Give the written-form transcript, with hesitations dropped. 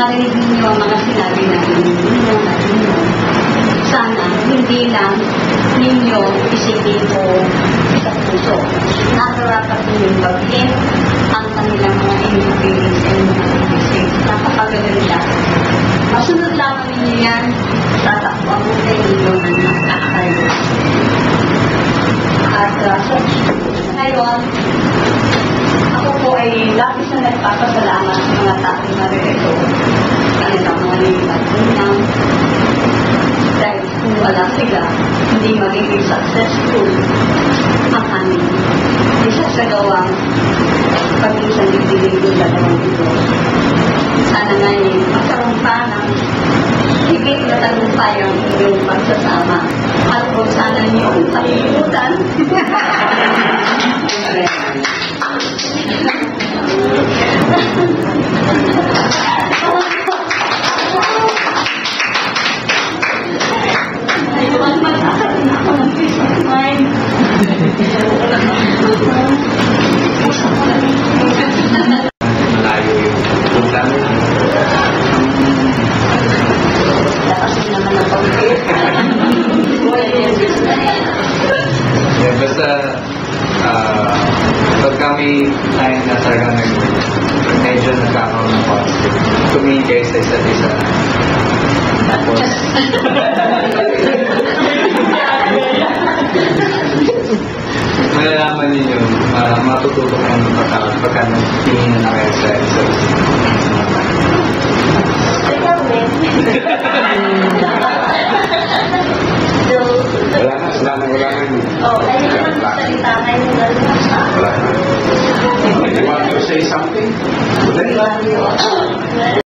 narinig ninyo ang mga sinabi namin ninyo, sana hindi lang ninyo isipin ko sa puso. Nararapat ninyong baghin ang kanilang mga feelings and mga isip. Napakaganda. Masunod lamang ninyo yan sa takbang buhay ninyo ng nakakayo. At ngayon, ako po ay labis na nagpapasalamat sa mga taong naririto. Kanilang mga nilipat dahil kung wala sila, hindi magiging successful ang aming isa sa gawang pag-isang ibigay ko sa dalawang ito. Sana ngayon, magkaroon pa ng higit na tagumpay ang inyong pagsasama. At kung sana niyong palilimutan. Malayo yung punta mo. Kasi naman ang pag-ibig. Basta pag kami tayo na talaga medyo nagkakaroon ng positive, tumingin kayo sa isa't isa. Tapos malalaman ninyo, matututo kayo ng pagkakaroon pagka nagtingin na kayo sa isa't isa. Wala na. Oh, ayun naman salita kayo ng Wala na. You want to say something?